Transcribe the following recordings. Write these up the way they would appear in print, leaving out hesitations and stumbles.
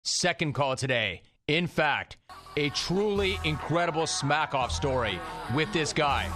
Second call today. In fact, a truly incredible SmackOff story with this guy.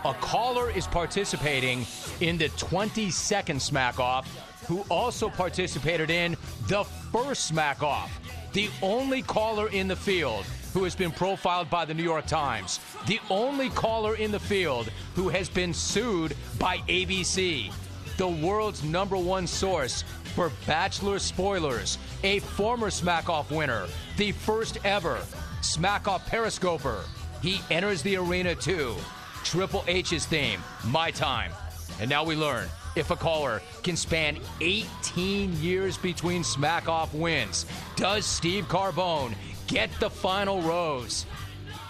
A caller is participating in the 22nd SmackOff who also participated in the first SmackOff. The only caller in the field who has been profiled by the New York Times. The only caller in the field who has been sued by ABC. The world's #1 source for Bachelor spoilers. A former SmackOff winner. The first ever SmackOff Periscoper. He enters the arena too. Triple H's theme, My Time. And now we learn if a caller can span 18 years between SmackOff wins. Does Steve Carbone get the final rose?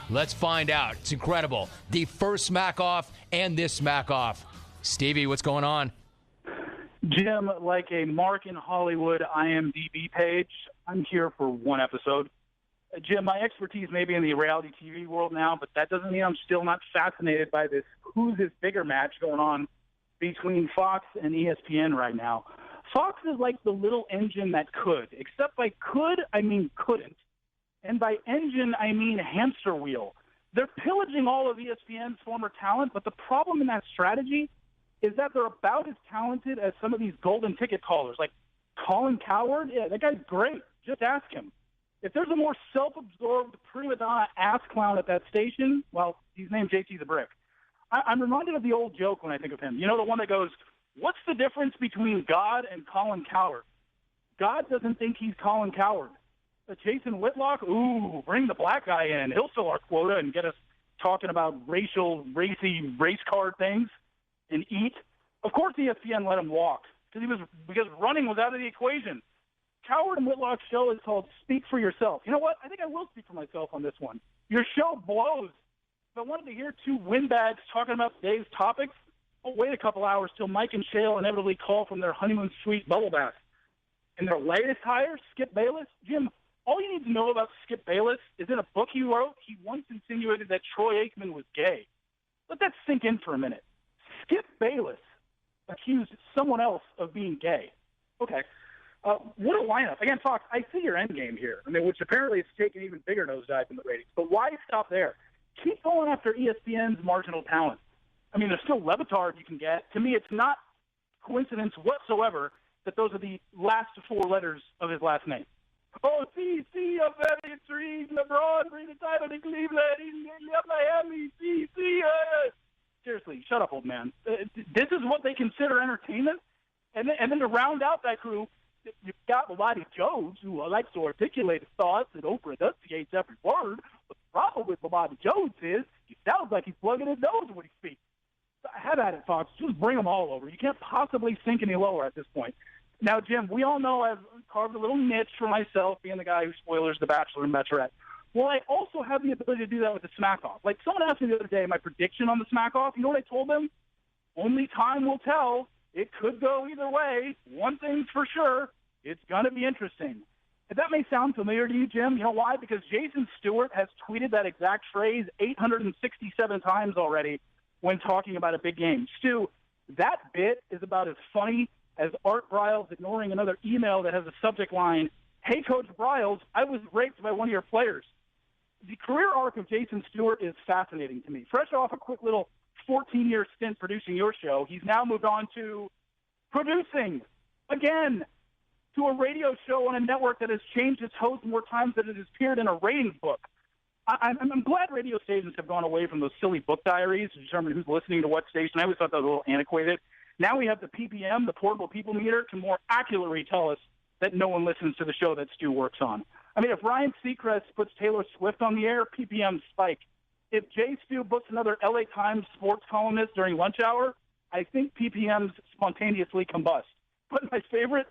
Let's find out. It's incredible. The first SmackOff and this SmackOff. Stevie, what's going on? Jim, like a Mark in Hollywood IMDb page, I'm here for one episode. Jim, my expertise may be in the reality TV world now, but that doesn't mean I'm still not fascinated by this who's this bigger match going on between Fox and ESPN right now. Fox is like the little engine that could, except by could, I mean couldn't. And by engine, I mean hamster wheel. They're pillaging all of ESPN's former talent, but the problem in that strategy is that they're about as talented as some of these golden ticket callers. Like Colin Cowherd, yeah, that guy's great. Just ask him. If there's a more self-absorbed prima donna ass clown at that station, well, he's named JT the Brick. I'm reminded of the old joke when I think of him. You know, the one that goes, what's the difference between God and Colin Cowherd? God doesn't think he's Colin Cowherd. But Jason Whitlock, ooh, bring the black guy in. He'll fill our quota and get us talking about racy race card things and eat. Of course ESPN let him walk because running was out of the equation. Cowherd and Whitlock's show is called Speak for Yourself. You know what? I think I will speak for myself on this one. Your show blows. If I wanted to hear two windbags talking about today's topics, I'll wait a couple hours till Mike and Shale inevitably call from their honeymoon suite bubble bath. And their latest hire, Skip Bayless, Jim, all you need to know about Skip Bayless is in a book he wrote, he once insinuated that Troy Aikman was gay. Let that sink in for a minute. Skip Bayless accused someone else of being gay. Okay. What a lineup. Again, Fox, I see your end game here. I mean, which apparently is taking even bigger nosedive in the ratings. But why stop there? Keep going after ESPN's marginal talent. I mean, there's still Levitard you can get. To me, it's not coincidence whatsoever that those are the last four letters of his last name. Oh, see, a very intrigued. LeBron bring the title to Cleveland. He left Miami. See. Seriously, shut up, old man. This is what they consider entertainment? And then to round out that crew, you've got Bobby Jones, who likes to articulate his thoughts, and Oprah enunciates every word. But the problem with Bobby Jones is he sounds like he's plugging his nose when he speaks. Have at it, Fox. Just bring them all over. You can't possibly sink any lower at this point. Now, Jim, we all know I've carved a little niche for myself, being the guy who spoilers The Bachelor and Bachelorette. Well, I also have the ability to do that with the SmackOff. Like, someone asked me the other day my prediction on the SmackOff. You know what I told them? Only time will tell. It could go either way. One thing's for sure. It's going to be interesting. If that may sound familiar to you, Jim, you know why? Because Jason Stewart has tweeted that exact phrase 867 times already when talking about a big game. Stu, that bit is about as funny as Art Briles ignoring another email that has a subject line, "Hey, Coach Briles, I was raped by one of your players." The career arc of Jason Stewart is fascinating to me. Fresh off a quick little 14-year stint producing your show, he's now moved on to producing, again, to a radio show on a network that has changed its host more times than it has appeared in a ratings book. I'm glad radio stations have gone away from those silly book diaries to determine who's listening to what station. I always thought that was a little antiquated. Now we have the PPM, the portable people meter, to more accurately tell us that no one listens to the show that Stu works on. I mean, if Ryan Seacrest puts Taylor Swift on the air, PPMs spike. If JStew books another LA Times sports columnist during lunch hour, I think PPMs spontaneously combust. But my favorite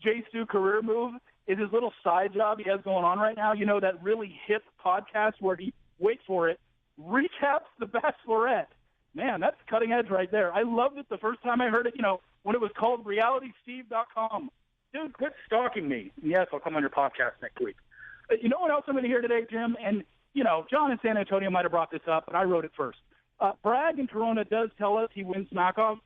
JStew career move is his little side job he has going on right now. You know, that really hip podcast where he, wait for it, recaps The Bachelorette. Man, that's cutting edge right there. I loved it the first time I heard it, you know, when it was called realitysteve.com. Dude, quit stalking me. Yes, I'll come on your podcast next week. You know what else I'm going to hear today, Jim? And, you know, John in San Antonio might have brought this up, but I wrote it first. Bragg in Corona does tell us he wins SmackOff,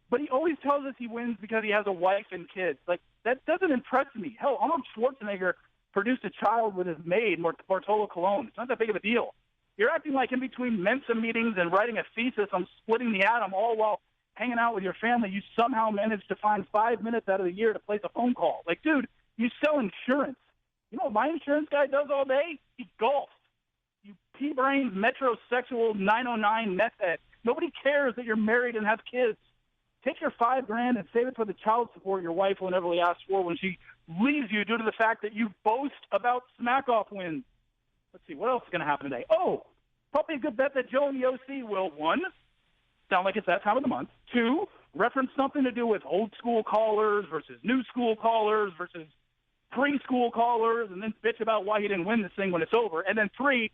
but he always tells us he wins because he has a wife and kids. Like, that doesn't impress me. Hell, Arnold Schwarzenegger produced a child with his maid, Bartolo Colon. It's not that big of a deal. You're acting like in between Mensa meetings and writing a thesis on splitting the atom, all while hanging out with your family, you somehow managed to find 5 minutes out of the year to place a phone call. Like, dude, you sell insurance. You know what my insurance guy does all day? He golfs. You pea-brained, metrosexual 909 meth head. Nobody cares that you're married and have kids. Take your $5,000 and save it for the child support your wife will inevitably ask for when she leaves you due to the fact that you boast about SmackOff wins. Let's see, what else is going to happen today? Oh, probably a good bet that Joe and the OC will, 1, sound like it's that time of the month. 2, reference something to do with old school callers versus new school callers versus preschool callers, and then bitch about why he didn't win this thing when it's over. And then 3,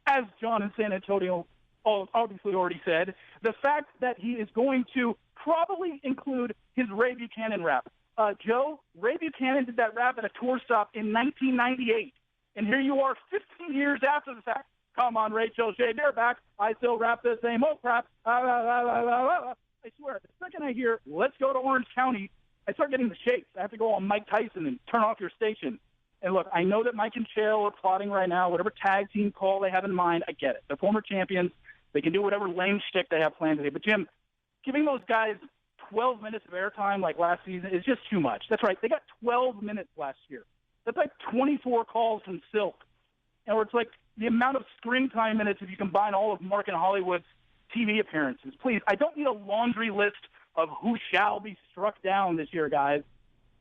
as John in San Antonio obviously already said, the fact that he is going to probably include his Ray Buchanan rap. Joe, Ray Buchanan did that rap at a tour stop in 1998. And here you are 15 years after the fact. Come on, Rachel Shea, they're back. I still rap the same old crap. I swear, the second I hear, let's go to Orange County, I start getting the shakes. I have to go on Mike Tyson and turn off your station. And look, I know that Mike and Chael are plotting right now, whatever tag team call they have in mind, I get it. They're former champions. They can do whatever lame shtick they have planned today. But, Jim, giving those guys 12 minutes of airtime like last season is just too much. That's right. They got 12 minutes last year. That's like 24 calls from Silk. And it's like the amount of screen time minutes if you combine all of Mark and Hollywood's TV appearances. Please, I don't need a laundry list of who shall be struck down this year, guys.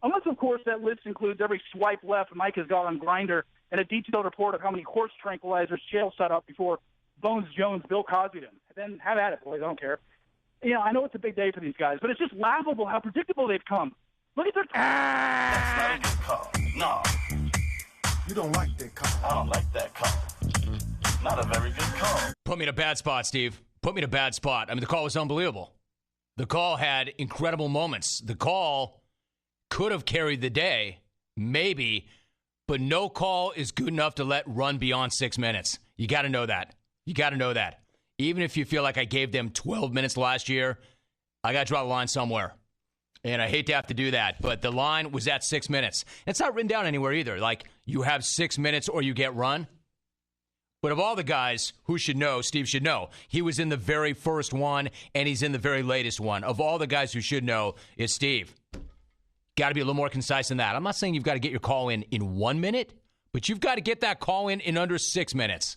Unless, of course, that list includes every swipe left Mike has got on Grindr and a detailed report of how many horse tranquilizers Chael set up before Bones Jones, Bill Cosby them. Then have at it, boys. I don't care. You know, I know it's a big day for these guys, but it's just laughable how predictable they've come. Look at their... That's not a good call. No. You don't like that call. I don't like that call. Not a very good call. Put me in a bad spot, Steve. Put me in a bad spot. I mean, the call was unbelievable. The call had incredible moments. The call could have carried the day, maybe, but no call is good enough to let run beyond 6 minutes. You got to know that. You got to know that. Even if you feel like I gave them 12 minutes last year, I got to draw the line somewhere. And I hate to have to do that, but the line was at 6 minutes. It's not written down anywhere either. Like, you have 6 minutes or you get run. But of all the guys who should know, Steve should know. He was in the very first one, and he's in the very latest one. Of all the guys who should know, it's Steve. Got to be a little more concise than that. I'm not saying you've got to get your call in 1 minute, but you've got to get that call in under 6 minutes.